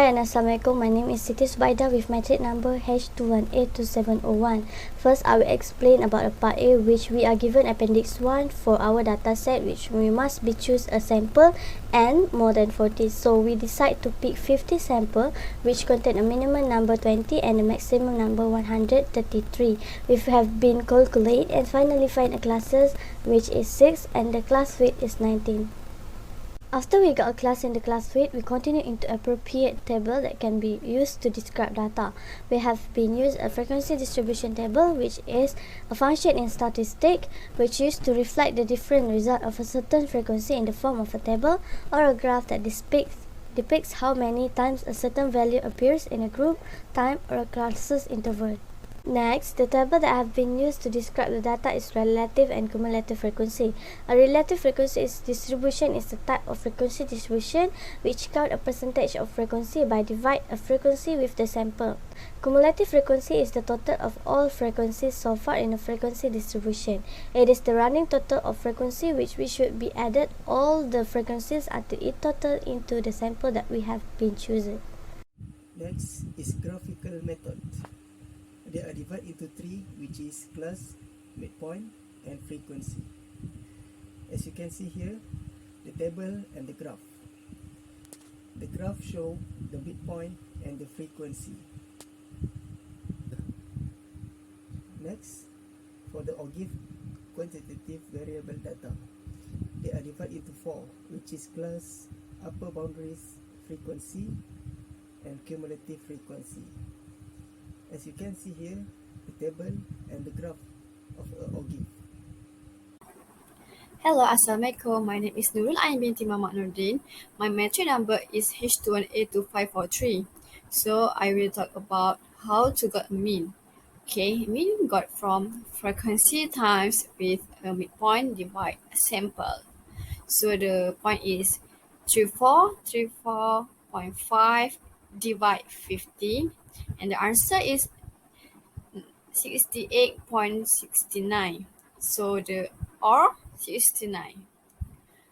Hi and Assalamualaikum. My name is Siti Subaida with my trade number H21A2701. First, I will explain about part A, which we are given appendix 1 for our data set, which we must be choose a sample and more than 40. So we decide to pick 50 sample which contain a minimum number 20 and a maximum number 133. We have been calculate and finally find a classes which is 6 and the class weight is 19. After we got a class in the class weight, we continue into appropriate table that can be used to describe data. We have been used a frequency distribution table, which is a function in statistic which used to reflect the different result of a certain frequency in the form of a table or a graph that depicts how many times a certain value appears in a group, time, or a classes interval. Next, the table that have been used to describe the data is relative and cumulative frequency. A relative frequency distribution is a type of frequency distribution which count a percentage of frequency by divide a frequency with the sample. Cumulative frequency is the total of all frequencies so far in a frequency distribution. It is the running total of frequency which we should be added all the frequencies until it total into the sample that we have been chosen. Next is graphical method. They are divided into three, which is class, midpoint, and frequency. As you can see here, the table and the graph. The graph show the midpoint and the frequency. Next, for the OGIF quantitative variable data, they are divided into four, which is class, upper boundaries, frequency, and cumulative frequency. As you can see here, the table and the graph of OGIF. Hello, Assalamualaikum. My name is Nurul Ain binti Muhammad Nurdin. My matric number is H21A2543. So I will talk about how to get mean. Okay, mean got from frequency times with a midpoint divide sample. So the point is 3434.5 divide 50, and the answer is 68.69. So the or 69.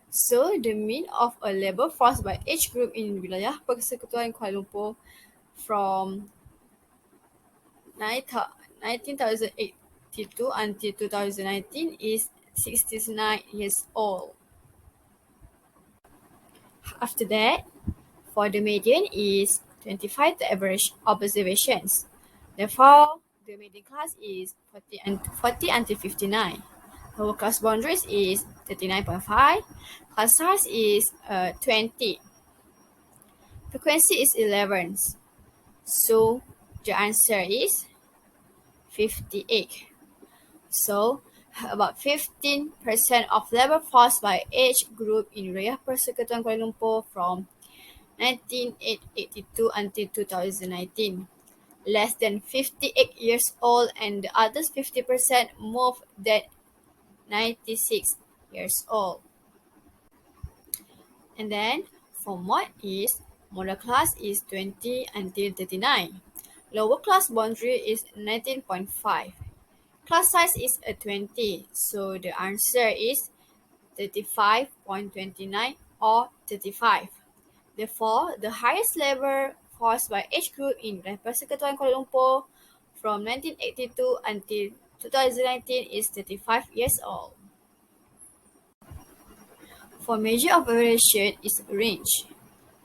So the mean of a labor force by each group in Wilayah Persekutuan Kuala Lumpur from 1982 until 2019 is 69 years old. After that, for the median is 25 the average observations. Therefore, the median class is 40 until 59. Our class boundaries is 39.5. Class size is 20. Frequency is 11. So the answer is 58. So about 15% of labor force by age group in Wilayah Persekutuan Kuala Lumpur from 1982 until 2019. Less than 58 years old, and the others 50% more than 96 years old. And then for mod is model class is 20 until 39. Lower class boundary is 19.5. Class size is a 20, so the answer is 35.29 or 35. Therefore, the highest labor force by age group in Persekutuan Kuala Lumpur from 1982 until 2019 is 35 years old. For measure of variation is range.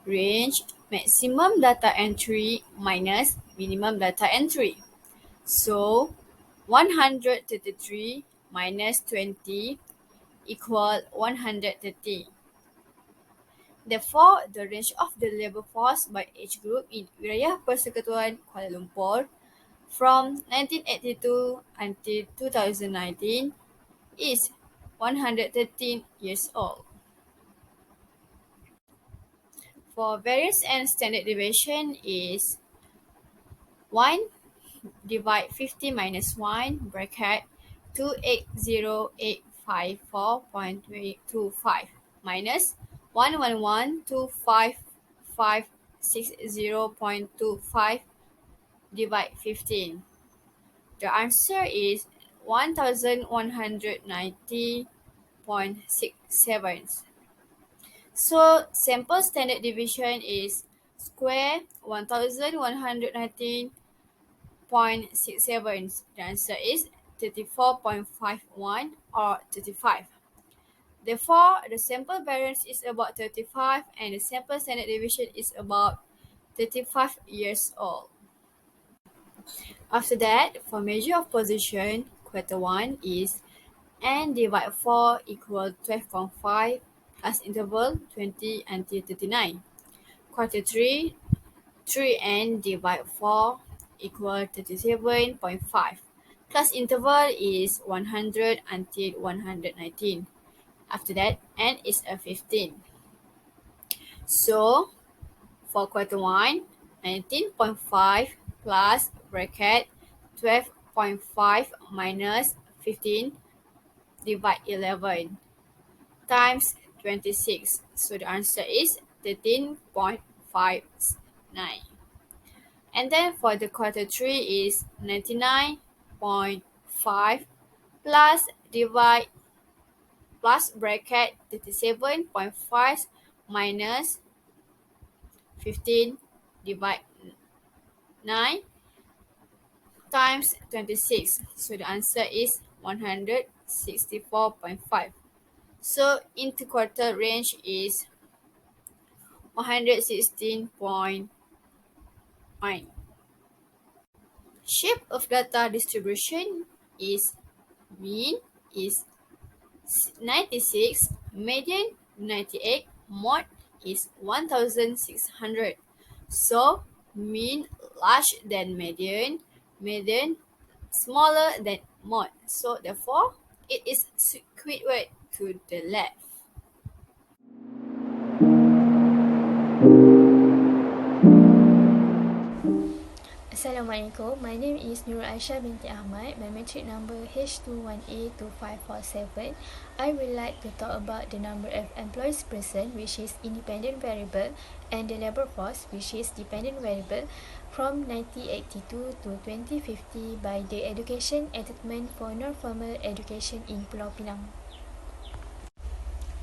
Range maximum data entry minus minimum data entry. So 133 minus 20 equal 130. Therefore, the range of the labor force by age group in Wilayah Persekutuan Kuala Lumpur from 1982 until 2019 is 113 years old. For variance and standard deviation is 1 divide 50 minus 1 bracket 280,854.25 minus 111,25560.25 divide 15. The answer is 1190.67. So sample standard deviation is square 1119.67. The answer is 34.51 or 35. Therefore, the sample variance is about 35 and the sample standard deviation is about 35 years old. After that, for measure of position, quarter 1 is n divided 4 equal 12.5 plus interval 20 until 39. Quarter 3, 3n divided 4 equal 37.5 plus interval is 100 until 119. After that, n is a 15. So, for quarter 1, 19.5 plus bracket 12.5 minus 15 divide 11 times 26. So the answer is 13.59. And then for the quarter 3 is 99.5 plus divide plus bracket 37.5 minus 15 divide 9 times 26. So the answer is 164.5. So interquartile range is 116.9. Shape of data distribution is mean is 96, median 98, mode is 1600. So mean larger than median, median smaller than mode. So therefore, it is Squidward to the left. Assalamualaikum. My name is Nurul Aisyah binti Ahmad. My matric number H21A2547. I would like to talk about the number of employees present, which is independent variable, and the labour force, which is dependent variable, from 1982 to 2050 by the Education Entitlement for Non-Formal Education in Pulau Pinang.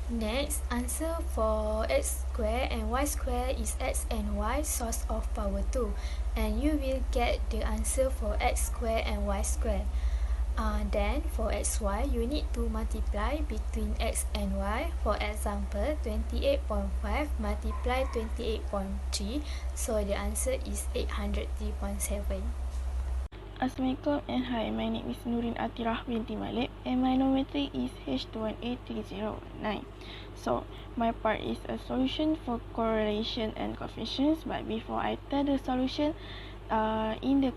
Next, answer for x square and y square is x and y source of power 2, and you will get the answer for x square and y square. Then for xy, you need to multiply between x and y. For example, 28.5 multiply 28.3, so the answer is 803.7. Assalamualaikum and hi, my name is Nurin Atirah binti Malik and my numerator is H21A309. So, my part is a solution for correlation and coefficients, but before I tell the solution, in the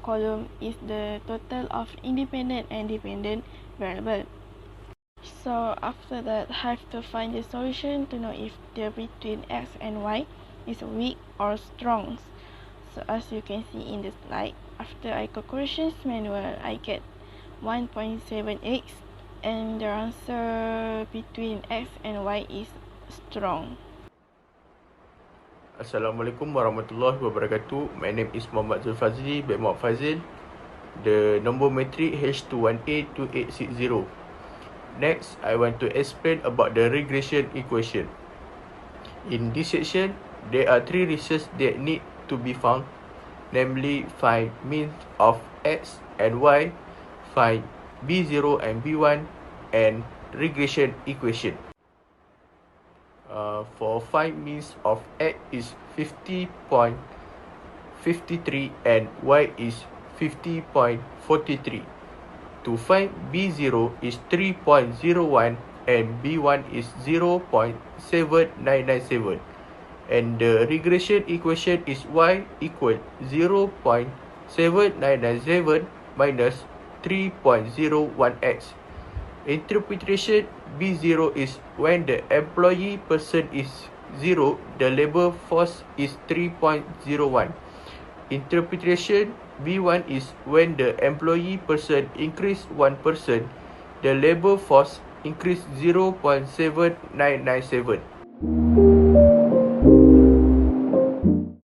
column is the total of independent and dependent variable. So, after that, I have to find the solution to know if the between x and y is weak or strong. So as you can see in the slide, after I calculations manual, I get 1.7x and the answer between x and y is strong. Assalamualaikum warahmatullahi wabarakatuh. My name is Muhammad Zulfazli bin Muhammad Fazil. The number matric H21A2860. Next, I want to explain about the regression equation. In this section, there are three results that need to be found, namely find mean of x and y, find b0 and b1, and regression equation. For find means of x is 50.53 and y is 50.43. To find b0 is 3.01 and b1 is 0.7997. And the regression equation is y equal 0.7997 minus 3.01x. Interpretation B0 is when the employee person is 0, the labour force is 3.01. Interpretation B1 is when the employee person increase 1 person, the labour force increase 0.7997.